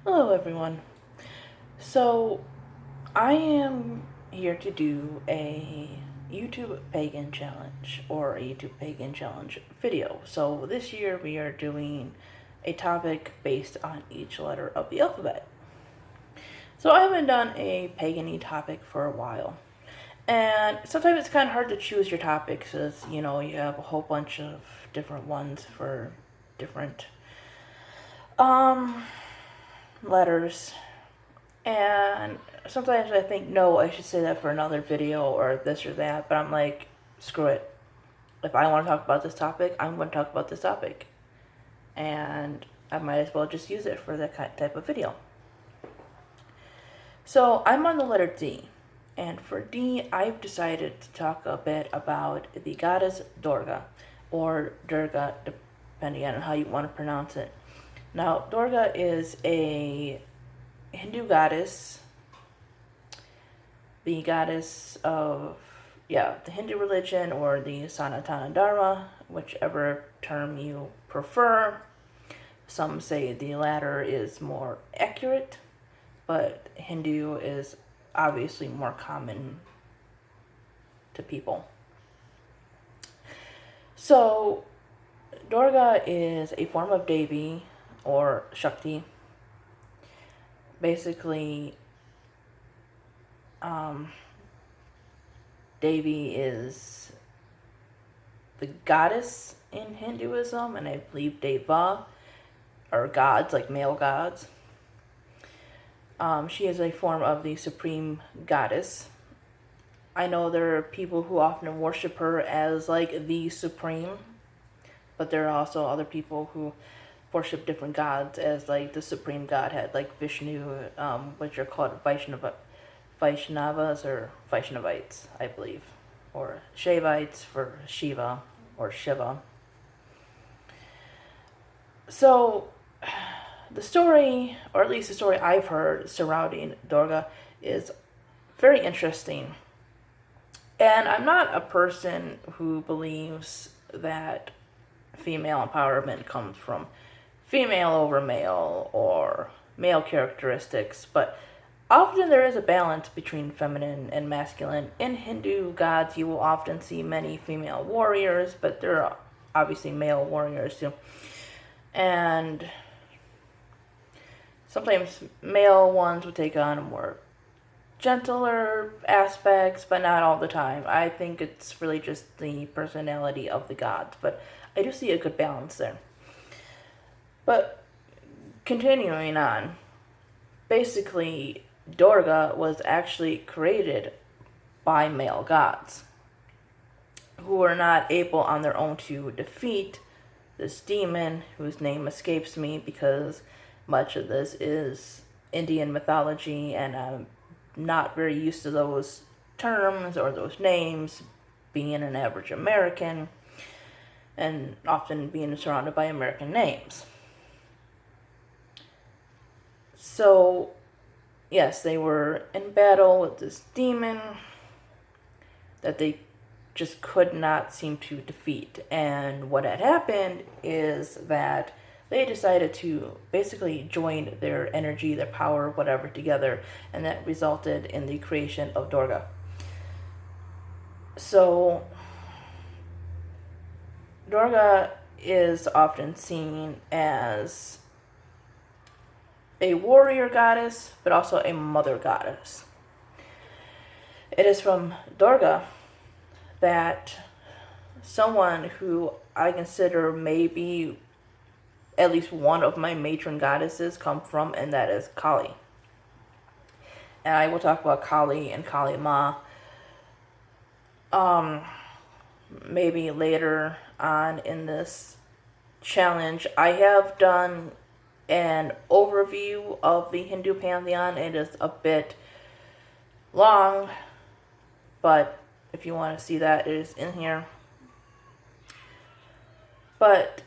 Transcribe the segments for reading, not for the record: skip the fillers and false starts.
Hello, everyone. So, I am here to do a YouTube Pagan challenge or a YouTube Pagan challenge video. So, this year we are doing a topic based on each letter of the alphabet. So, I haven't done a pagan topic for a while. And sometimes it's kind of hard to choose your topics as, you have a whole bunch of different ones for different um letters. And sometimes I think, no, I should say that for another video or this or that, but I'm like, screw it. If I want to talk about this topic, I'm going to talk about this topic. And I might as well just use it for that type of video. So I'm on the letter D. And for D, I've decided to talk a bit about the goddess Durga, or Durga, depending on how you want to pronounce it. Now, Durga is a Hindu goddess, the goddess of, the Hindu religion or the Sanatana Dharma, whichever term you prefer. Some say the latter is more accurate, but Hindu is obviously more common to people. So, Durga is a form of Devi or Shakti. Basically, Devi is the goddess in Hinduism, and I believe Deva are gods, like male gods. She is a form of the supreme goddess. I know there are people who often worship her as like the supreme, but there are also other people who worship different gods as like the supreme godhead, like Vishnu, which are called Vaishnavas or Vaishnavites, I believe, or Shaivites for Shiva or Shiva. So, the story, or at least the story I've heard surrounding Durga, is very interesting. And I'm not a person who believes that female empowerment comes from female over male or male characteristics, but often there is a balance between feminine and masculine. In Hindu gods, you will often see many female warriors, but there are obviously male warriors too. And sometimes male ones would take on more gentler aspects, but not all the time. I think it's really just the personality of the gods, but I do see a good balance there. But continuing on, basically, Durga was actually created by male gods who were not able on their own to defeat this demon whose name escapes me because much of this is Indian mythology and I'm not very used to those terms or those names, being an average American and often being surrounded by American names. So, yes, they were in battle with this demon that they just could not seem to defeat. And what had happened is that they decided to basically join their energy, their power, whatever, together, and that resulted in the creation of Durga. So, Durga is often seen as a warrior goddess, but also a mother goddess. It is from Durga that someone who I consider maybe at least one of my matron goddesses come from, and that is Kali. And I will talk about Kali and Kali Ma maybe later on in this challenge. I have done an overview of the Hindu pantheon. It is a bit long, but if you want to see that, it is in here. But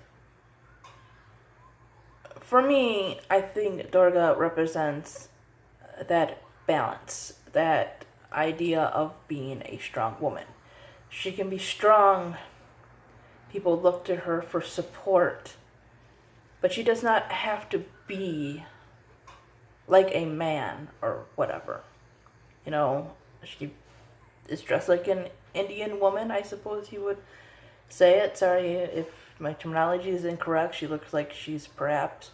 for me, I think Durga represents that balance, that idea of being a strong woman. She can be strong. People look to her for support, but she does not have to be like a man or whatever. You know, she is dressed like an Indian woman, I suppose you would say it. Sorry if my terminology is incorrect. She looks like she's perhaps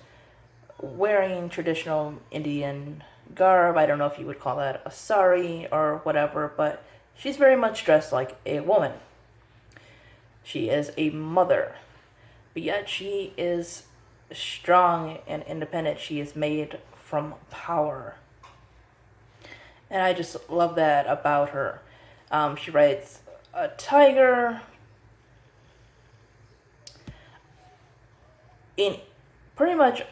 wearing traditional Indian garb. I don't know if you would call that a sari or whatever, but she's very much dressed like a woman. She is a mother, but yet she is strong and independent. She is made from power. And I just love that about her. She rides a tiger. In pretty much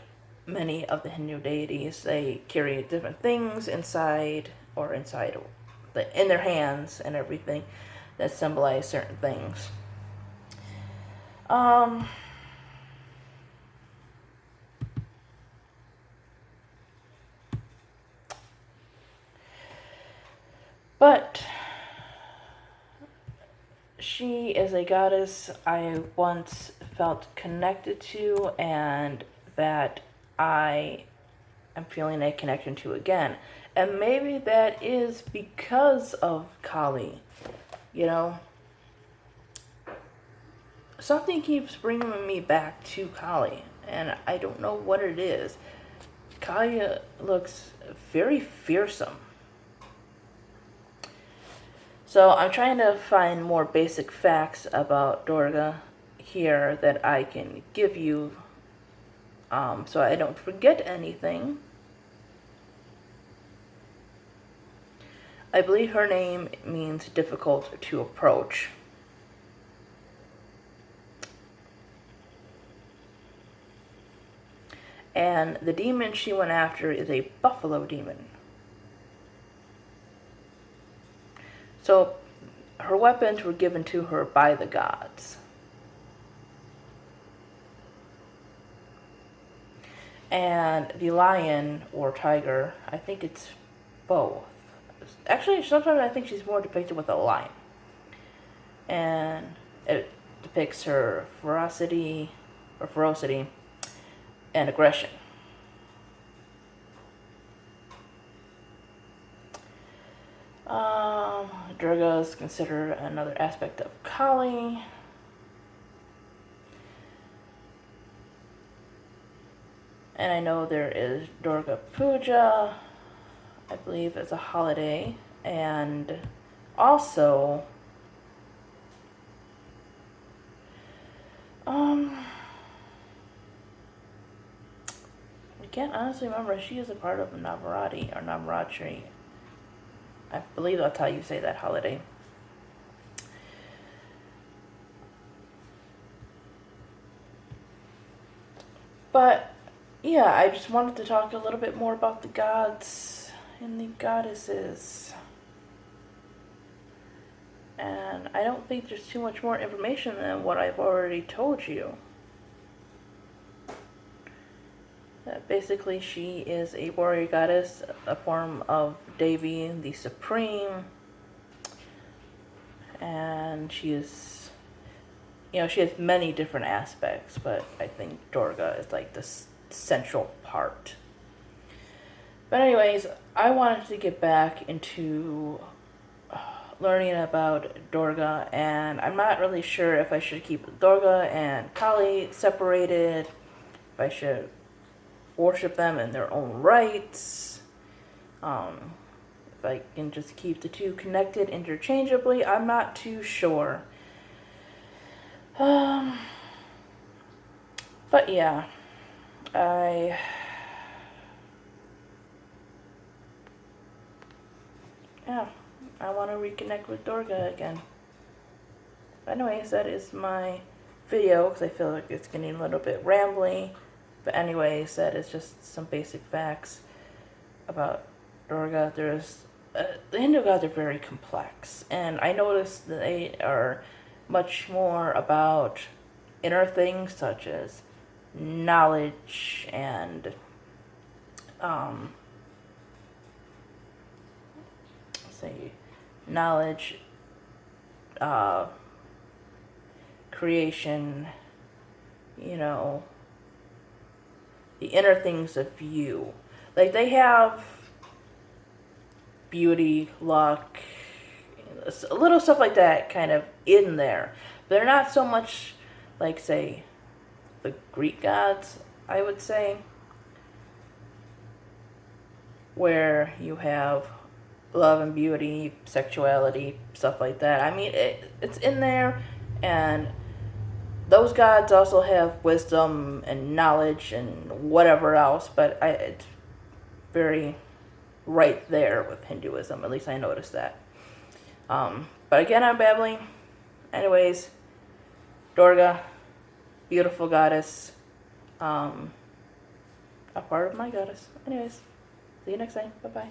many of the Hindu deities, they carry different things inside in their hands and everything that symbolize certain things. But she is a goddess I once felt connected to, and that I am feeling a connection to again. And maybe that is because of Kali. You know, something keeps bringing me back to Kali, and I don't know what it is. Kali looks very fearsome. So I'm trying to find more basic facts about Durga here that I can give you, so I don't forget anything. I believe her name means difficult to approach. And the demon she went after is a buffalo demon. So her weapons were given to her by the gods. And the lion or tiger, I think it's both. Actually, sometimes I think she's more depicted with a lion. And it depicts her ferocity and aggression. Durga is considered another aspect of Kali. And I know there is Durga Puja, I believe it's a holiday. And also, I can't honestly remember. She is a part of Navaratri or Navaratri. I believe that's how you say that holiday. But yeah, I just wanted to talk a little bit more about the gods and the goddesses. And I don't think there's too much more information than what I've already told you. Basically, she is a warrior goddess, a form of Devi, the Supreme. And she is, she has many different aspects, but I think Durga is like the central part. But anyways, I wanted to get back into learning about Durga, and I'm not really sure if I should keep Durga and Kali separated, if I should worship them in their own rights, if I can just keep the two connected interchangeably. I'm not too sure. But yeah, I want to reconnect with Durga again. Anyways, that is my video, because I feel like it's getting a little bit rambly. But anyways, that is just some basic facts about Durga. The Hindu gods are very complex, and I noticed that they are much more about inner things such as knowledge and knowledge, creation, the inner things of you. Like, they have beauty, luck, a little stuff like that kind of in there. They're not so much like, say, the Greek gods, I would say, where you have love and beauty, sexuality, stuff like that. I mean, it's in there, and those gods also have wisdom and knowledge and whatever else, but it's very right there with Hinduism. At least I noticed that. But again, I'm babbling. Anyways, Durga, beautiful goddess, a part of my goddess. Anyways, see you next time. Bye-bye.